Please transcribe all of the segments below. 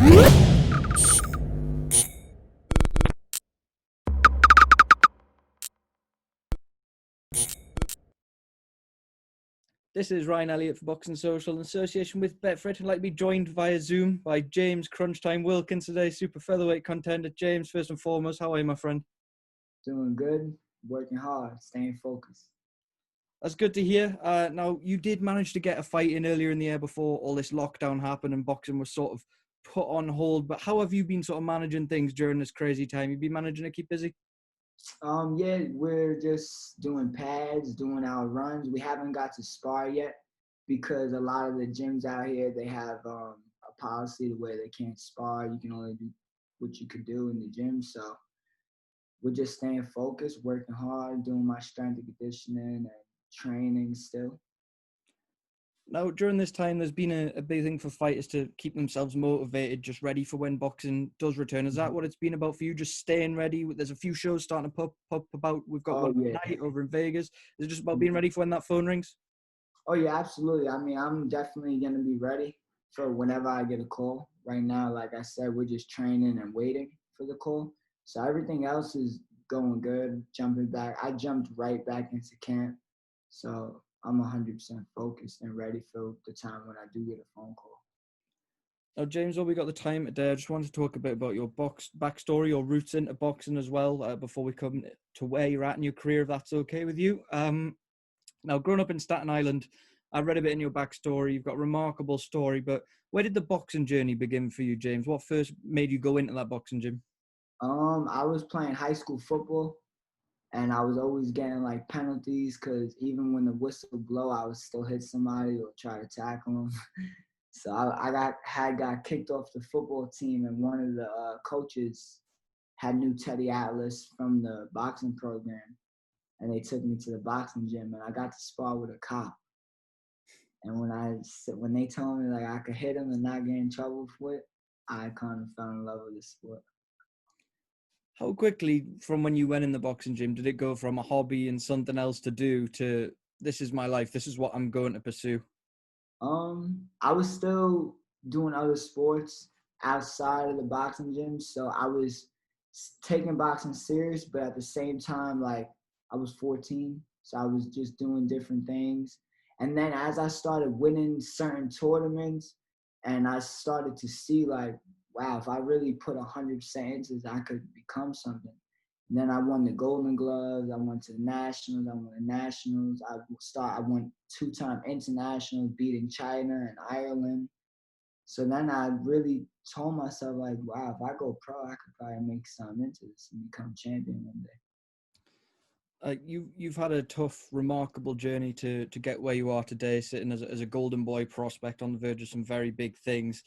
This is Ryan Elliott for Boxing Social in association with Betfred. I'd like to be joined via Zoom by James Crunch Time Wilkins today, super featherweight contender. James, first and foremost, how are you, my friend? Doing good, working hard, staying focused. That's good to hear. Now, you did manage to get a fight in earlier in the year before all this lockdown happened and boxing was sort of put on hold. But how have you been sort of managing things during this crazy time? You've been managing to keep busy? Yeah, we're just doing pads, doing our runs. We haven't got to spar yet because a lot of the gyms out here, they have a policy where they can't spar. You can only do what you could do in the gym. So we're just staying focused, working hard, doing my strength and conditioning and training still. Now, during this time, there's been a big thing for fighters to keep themselves motivated, just ready for when boxing does return. Is that what it's been about for you, just staying ready? There's a few shows starting to pop about. We've got one Yeah. tonight over in Vegas. Is it just about being ready for when that phone rings? Oh, yeah, absolutely. I mean, I'm definitely going to be ready for whenever I get a call. Right now, like I said, we're just training and waiting for the call. So everything else is going good, jumping back. I jumped right back into camp. So I'm 100% focused and ready for the time when I do get a phone call. Now, James, while we got the time today, I just wanted to talk a bit about your backstory, your roots into boxing as well, before we come to where you're at in your career, if that's okay with you. Now, growing up in Staten Island, I read a bit in your backstory. You've got a remarkable story, but where did the boxing journey begin for you, James? What first made you go into that boxing gym? I was playing high school football, and I was always getting like penalties because even when the whistle blow, I would still hit somebody or try to tackle them. So I got kicked off the football team, and one of the coaches had knew Teddy Atlas from the boxing program, and they took me to the boxing gym, and I got to spar with a cop. And when they told me like I could hit him and not get in trouble for it, I kind of fell in love with the sport. How quickly from when you went in the boxing gym did it go from a hobby and something else to do to this is my life, this is what I'm going to pursue? I was still doing other sports outside of the boxing gym, so I was taking boxing serious, but at the same time, like I was 14, so I was just doing different things. And then as I started winning certain tournaments, and I started to see like, wow, if I really put 100% into this, I could become something. And then I won the Golden Gloves. I went to the Nationals. I won the Nationals. I won 2-time internationals, beating China and Ireland. So then I really told myself, like, wow, if I go pro, I could probably make something into this and become champion one day. You've had a tough, remarkable journey to get where you are today, sitting as a golden boy prospect on the verge of some very big things.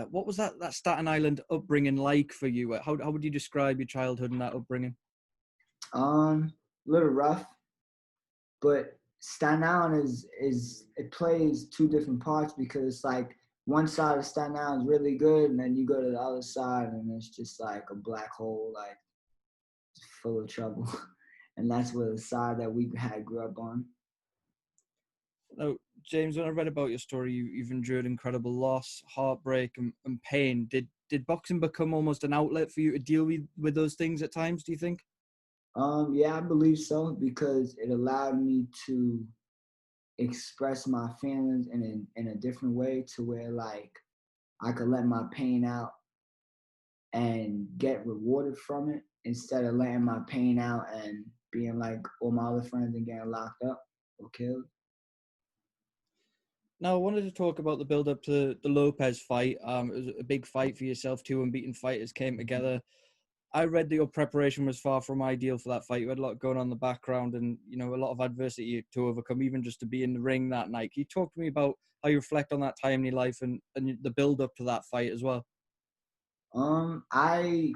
What was that Staten Island upbringing like for you? How would you describe your childhood and that upbringing? A little rough, but Staten Island is it plays two different parts because like one side of Staten Island is really good, and then you go to the other side and it's just like a black hole, like full of trouble. And that's where the side that we had grew up on. Now, James, when I read about your story, you've endured incredible loss, heartbreak, and pain. Did boxing become almost an outlet for you to deal with those things at times, do you think? Yeah, I believe so because it allowed me to express my feelings in a different way to where like I could let my pain out and get rewarded from it instead of letting my pain out and being like all my other friends and getting locked up or killed. Now, I wanted to talk about the build-up to the Lopez fight. It was a big fight for yourself. Two unbeaten fighters came together. I read that your preparation was far from ideal for that fight. You had a lot going on in the background and, a lot of adversity to overcome, even just to be in the ring that night. Can you talk to me about how you reflect on that time in your life and the build-up to that fight as well? I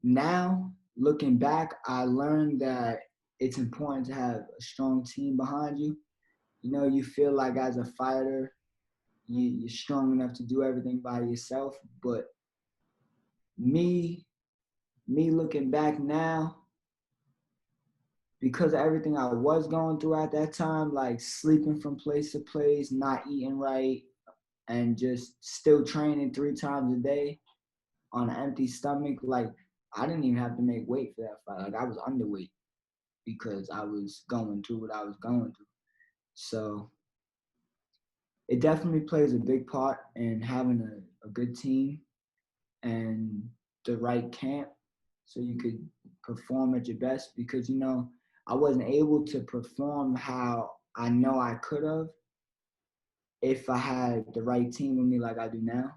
now looking back, I learned that it's important to have a strong team behind you. You feel like as a fighter, you're strong enough to do everything by yourself. But me looking back now, because of everything I was going through at that time, like sleeping from place to place, not eating right, and just still training 3 times a day, on an empty stomach. Like, I didn't even have to make weight for that fight. Like, I was underweight because I was going through what I was going through. So it definitely plays a big part in having a good team and the right camp so you could perform at your best, because, I wasn't able to perform how I know I could have if I had the right team with me like I do now.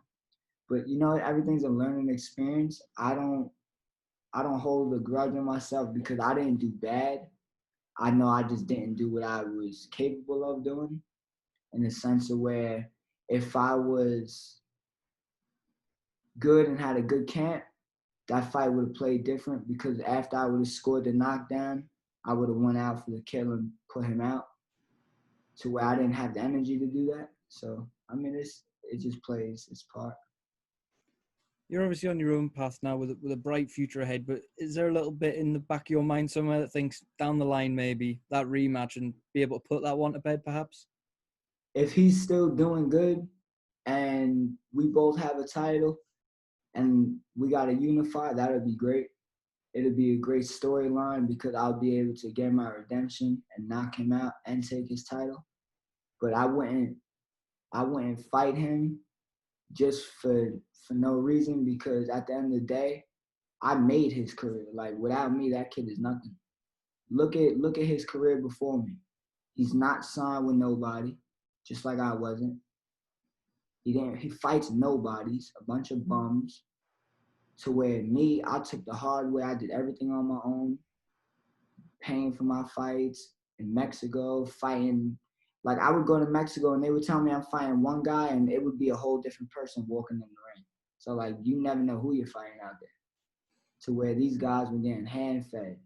But everything's a learning experience. I don't hold a grudge on myself because I didn't do bad. I know I just didn't do what I was capable of doing, in the sense of where if I was good and had a good camp, that fight would have played different, because after I would have scored the knockdown, I would have went out for the kill and put him out, to where I didn't have the energy to do that. So, I mean, it just plays its part. You're obviously on your own path now with a bright future ahead, but is there a little bit in the back of your mind somewhere that thinks down the line maybe that rematch and be able to put that one to bed perhaps? If he's still doing good and we both have a title and we got to unify, that would be great. It'll be a great storyline because I'll be able to get my redemption and knock him out and take his title. But I wouldn't fight him just for no reason, because at the end of the day, I made his career. Like, without me, that kid is nothing. Look at his career before me. He's not signed with nobody, just like I wasn't. He fights nobodies, a bunch of bums. To where me, I took the hard way. I did everything on my own, paying for my fights in Mexico, fighting. Like, I would go to Mexico and they would tell me I'm fighting one guy and it would be a whole different person walking in the ring. So, like, you never know who you're fighting out there. To where these guys were getting hand fed.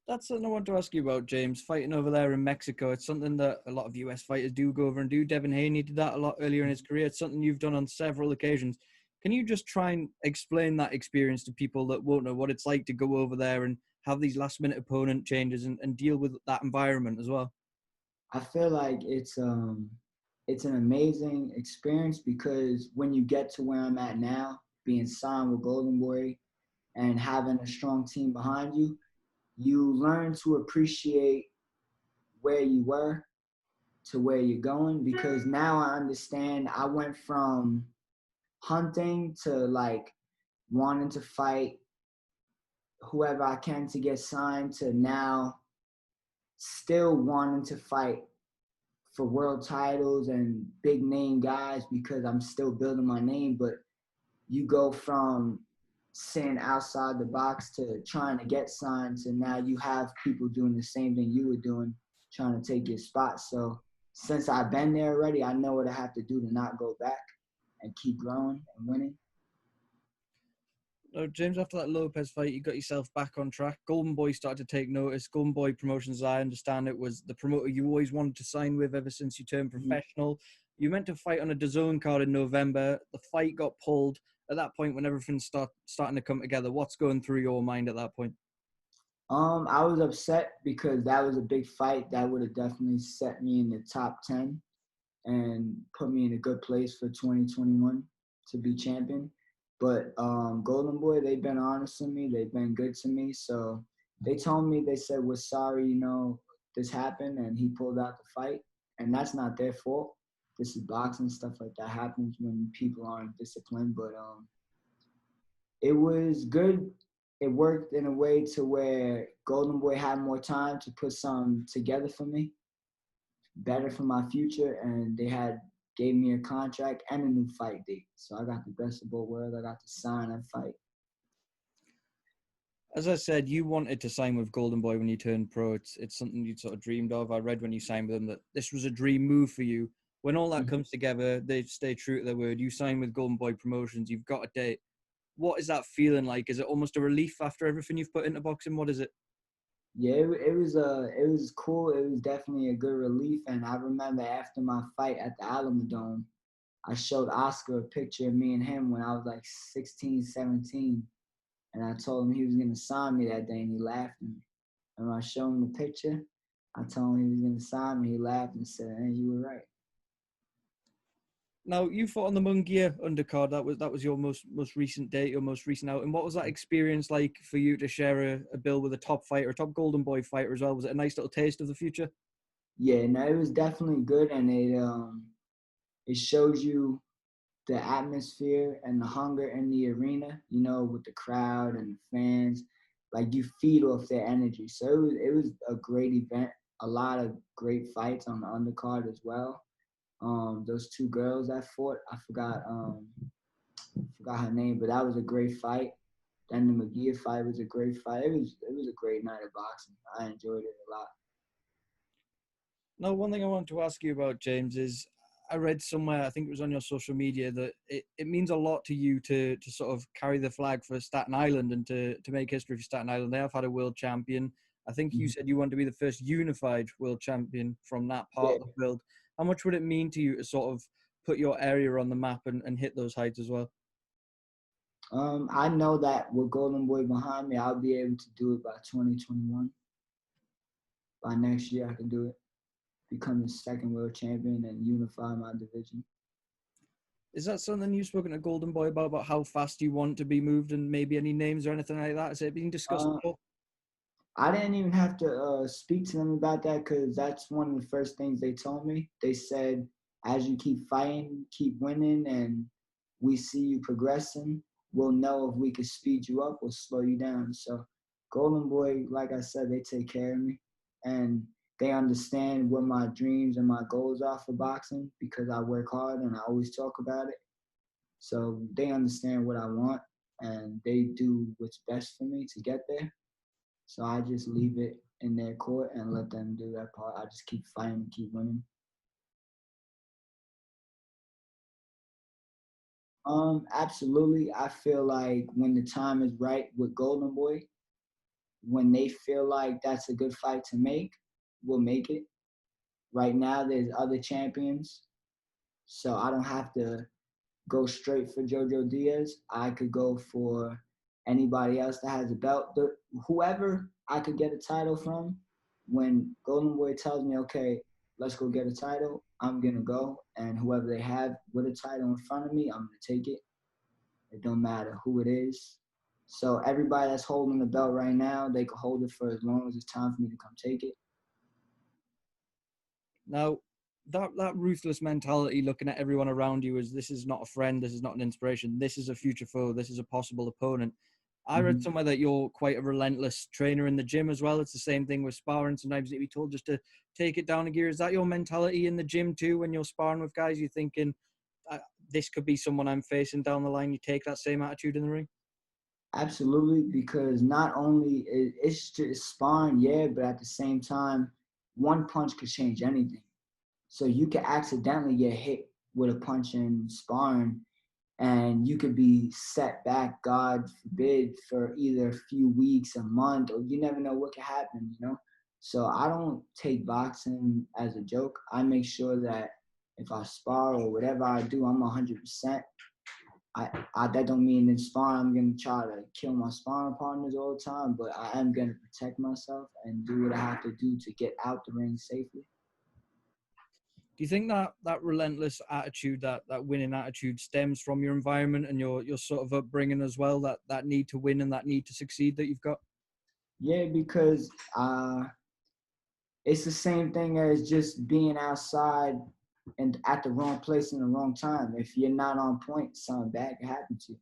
That's something I want to ask you about, James. Fighting over there in Mexico, it's something that a lot of US fighters do go over and do. Devin Haney did that a lot earlier in his career. It's something you've done on several occasions. Can you just try and explain that experience to people that won't know what it's like to go over there and have these last minute opponent changes and deal with that environment as well? I feel like it's an amazing experience, because when you get to where I'm at now, being signed with Golden Boy and having a strong team behind you, you learn to appreciate where you were to where you're going, because now I understand. I went from hunting to, like, wanting to fight whoever I can to get signed, to now still wanting to fight for world titles and big name guys, because I'm still building my name. But you go from sitting outside the box to trying to get signed to now you have people doing the same thing you were doing, trying to take your spot. So since I've been there already, I know what I have to do to not go back and keep growing and winning. James, after that Lopez fight, you got yourself back on track. Golden Boy started to take notice. Golden Boy Promotions, as I understand it, was the promoter you always wanted to sign with ever since you turned professional. You meant to fight on a DAZN card in November. The fight got pulled. At that point, when everything's starting to come together, what's going through your mind at that point? I was upset because that was a big fight that would have definitely set me in the top 10 and put me in a good place for 2021 to be champion. But Golden Boy, they've been honest with me. They've been good to me. So they told me, they said, we're sorry, this happened, and he pulled out the fight. And that's not their fault. This is boxing. Stuff like that happens when people aren't disciplined. But it was good. It worked in a way to where Golden Boy had more time to put something together for me, better for my future, and they gave me a contract and a new fight date. So I got the best of both worlds. I got to sign and fight. As I said, you wanted to sign with Golden Boy when you turned pro. It's something you'd sort of dreamed of. I read when you signed with them that this was a dream move for you. When all that comes together, they stay true to their word. You sign with Golden Boy Promotions. You've got a date. What is that feeling like? Is it almost a relief after everything you've put into boxing? What is it? Yeah, it was cool. It was definitely a good relief. And I remember after my fight at the Alamodome, I showed Oscar a picture of me and him when I was like 16, 17. And I told him he was going to sign me that day, and he laughed at me. And when I showed him the picture, I told him he was going to sign me. He laughed and said, hey, you were right. Now you fought on the Mungia undercard. That was your most recent date, your most recent outing. What was that experience like for you to share a bill with a top fighter, a top Golden Boy fighter as well? Was it a nice little taste of the future? Yeah, no, it was definitely good, and it shows you the atmosphere and the hunger in the arena, you know, with the crowd and the fans. Like you feed off their energy. So it was a great event. A lot of great fights on the undercard as well. Those two girls that fought, I forgot her name, but that was a great fight. Then the McGee fight was a great fight. It was a great night of boxing. I enjoyed it a lot. No, one thing I want to ask you about, James, is I read somewhere, I think it was on your social media, that it means a lot to you to sort of carry the flag for Staten Island and to make history for Staten Island. They have had a world champion. I think you Mhm. said you want to be the first unified world champion from that part Yeah. of the world. How much would it mean to you to sort of put your area on the map and hit those heights as well? I know that with Golden Boy behind me, I'll be able to do it by 2021. By next year, I can do it. Become the second world champion and unify my division. Is that something you've spoken to Golden Boy about how fast you want to be moved and maybe any names or anything like that? Has it been discussed Uh, before? I didn't even have to speak to them about that because that's one of the first things they told me. They said, as you keep fighting, keep winning, and we see you progressing, we'll know if we can speed you up or slow you down. So, Golden Boy, like I said, they take care of me and they understand what my dreams and my goals are for boxing because I work hard and I always talk about it. So, they understand what I want and they do what's best for me to get there. So I just leave it in their court and let them do that part. I just keep fighting and keep winning. Absolutely. I feel like when the time is right with Golden Boy, when they feel like that's a good fight to make, we'll make it. Right now, there's other champions, so I don't have to go straight for Jojo Diaz. I could go for anybody else that has a belt. Whoever I could get a title from, when Golden Boy tells me, okay, let's go get a title, I'm gonna go. And whoever they have with a title in front of me, I'm gonna take it. It don't matter who it is. So everybody that's holding the belt right now, they can hold it for as long as it's time for me to come take it. Now, that ruthless mentality, looking at everyone around you as this is not a friend, this is not an inspiration, this is a future foe, this is a possible opponent. I read Mm-hmm. somewhere that you're quite a relentless trainer in the gym as well. It's the same thing with sparring. Sometimes you be told just to take it down a gear. Is that your mentality in the gym too? When you're sparring with guys, you're thinking, this could be someone I'm facing down the line. You take that same attitude in the ring. Absolutely, because not only it's just sparring, yeah, but at the same time, one punch could change anything. So you could accidentally get hit with a punch in sparring, and you could be set back, God forbid, for either a few weeks, a month, or you never know what could happen, you know? So I don't take boxing as a joke. I make sure that if I spar or whatever I do, I'm 100%. I that don't mean in sparring I'm gonna try to kill my sparring partners all the time, but I am gonna protect myself and do what I have to do to get out the ring safely. Do you think that relentless attitude, that winning attitude, stems from your environment and your sort of upbringing as well? That need to win and that need to succeed that you've got. Yeah, because it's the same thing as just being outside and at the wrong place in the wrong time. If you're not on point, something bad can happen to you.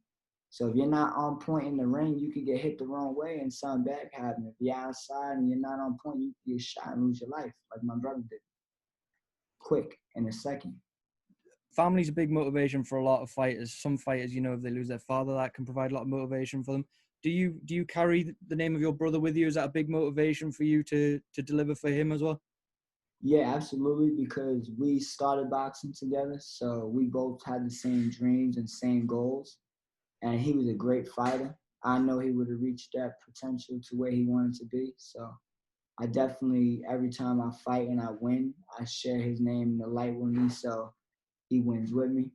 So if you're not on point in the ring, you could get hit the wrong way and something bad can happen. If you're outside and you're not on point, you can get shot and lose your life, like my brother did, quick in a second. Family's a big motivation for a lot of fighters. Some fighters, if they lose their father, that can provide a lot of motivation for them. Do you carry the name of your brother with you? Is that a big motivation for you to deliver for him as well? Yeah, absolutely, because we started boxing together, so we both had the same dreams and same goals. And he was a great fighter. I know he would have reached that potential to where he wanted to be. So I definitely, every time I fight and I win, I share his name in the light with me, so he wins with me.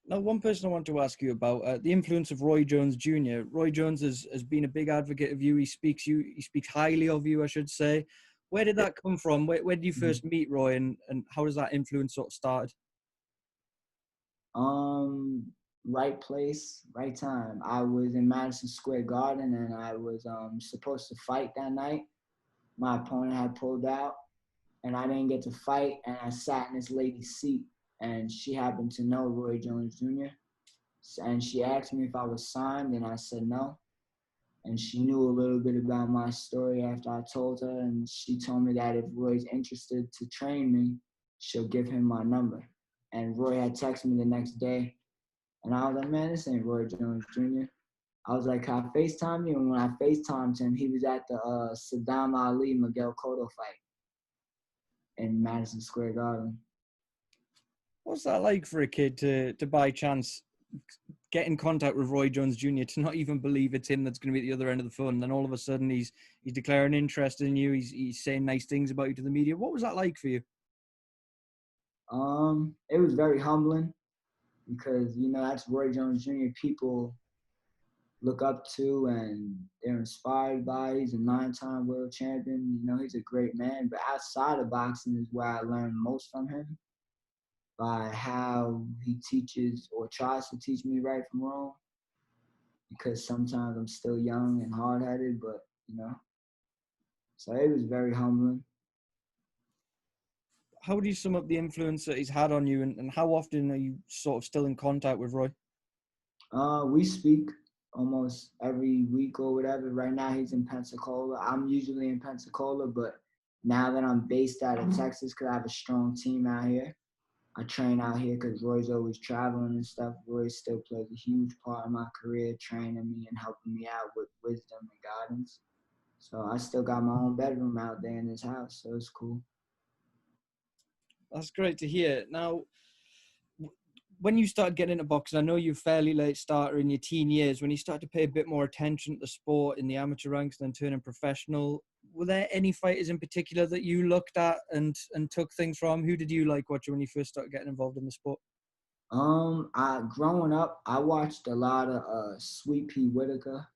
Now, one person I want to ask you about the influence of Roy Jones Jr. Roy Jones has been a big advocate of you. He speaks highly of you, I should say. Where did that come from? Where did you first meet Roy, and how does that influence sort of started? Right place, right time. I was in Madison Square Garden and I was supposed to fight that night. My opponent had pulled out and I didn't get to fight, and I sat in this lady's seat, and she happened to know Roy Jones Jr. And she asked me if I was signed, and I said no. And she knew a little bit about my story after I told her, and she told me that if Roy's interested to train me, she'll give him my number. And Roy had texted me the next day, and I was like, man, this ain't Roy Jones Jr. I was like, can I FaceTime you? And when I FaceTimed him, he was at the Saddam Ali Miguel Cotto fight in Madison Square Garden. What's that like for a kid to by chance get in contact with Roy Jones Jr., to not even believe it's him that's going to be at the other end of the phone? And then all of a sudden he's declaring interest in you. He's saying nice things about you to the media. What was that like for you? It was very humbling because, that's Roy Jones Jr. people look up to and they're inspired by. He's a 9-time world champion. He's a great man. But outside of boxing is where I learned most from him, by how he teaches or tries to teach me right from wrong, because sometimes I'm still young and hard-headed, but, so it was very humbling. How do you sum up the influence that he's had on you, and how often are you sort of still in contact with Roy? We speak almost every week or whatever. Right now he's in Pensacola. I'm usually in Pensacola, but now that I'm based out of Texas because I have a strong team out here, I train out here because Roy's always traveling and stuff. Roy still plays a huge part in my career, training me and helping me out with wisdom and guidance. So I still got my own bedroom out there in his house, so it's cool. That's great to hear. Now, when you started getting into boxing, I know you're fairly late starter in your teen years. When you started to pay a bit more attention to the sport in the amateur ranks and then turning professional, were there any fighters in particular that you looked at and took things from? Who did you like watching when you first started getting involved in the sport? Growing up, I watched a lot of Sweet Pea Whitaker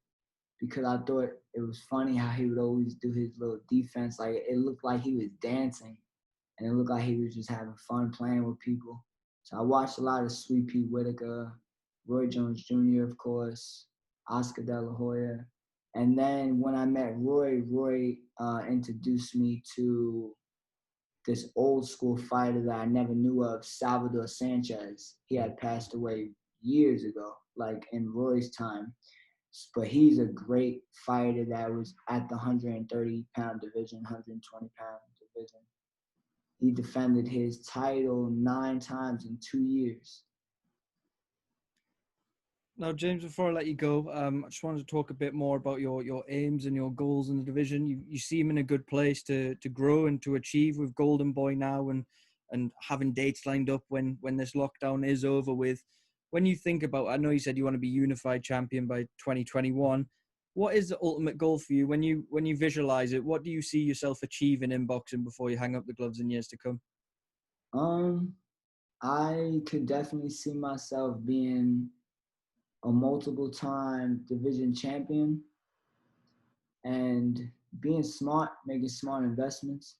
because I thought it was funny how he would always do his little defense. Like, it looked like he was dancing, and it looked like he was just having fun playing with people. So I watched a lot of Sweet Pea Whitaker, Roy Jones Jr., of course, Oscar De La Hoya. And then when I met Roy introduced me to this old school fighter that I never knew of, Salvador Sanchez. He had passed away years ago, like in Roy's time. But he's a great fighter that was at the 130-pound division, 120-pound division. He defended his title 9 times in 2 years. Now, James, before I let you go, I just wanted to talk a bit more about your aims and your goals in the division. You seem in a good place to grow and to achieve with Golden Boy now and having dates lined up when this lockdown is over with. When you think about, I know you said you want to be unified champion by 2021. What is the ultimate goal for you when you visualize it? What do you see yourself achieving in boxing before you hang up the gloves in years to come? I could definitely see myself being a multiple-time division champion and being smart, making smart investments.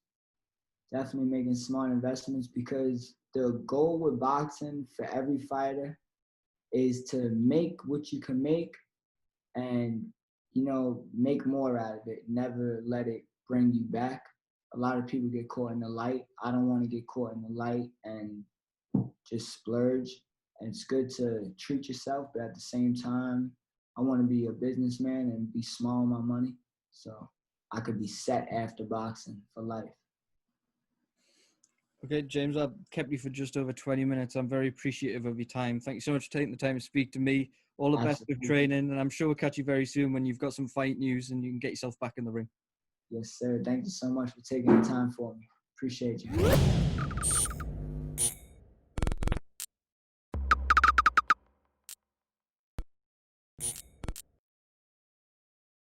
Definitely making smart investments, because the goal with boxing for every fighter is to make what you can make and, make more out of it. Never let it bring you back. A lot of people get caught in the light. I don't want to get caught in the light and just splurge. And it's good to treat yourself, but at the same time, I want to be a businessman and be small on my money so I could be set after boxing for life. Okay, James, I've kept you for just over 20 minutes. I'm very appreciative of your time. Thank you so much for taking the time to speak to me. All the best with training, and I'm sure we'll catch you very soon when you've got some fight news and you can get yourself back in the ring. Yes, sir. Thank you so much for taking the time for me. Appreciate you.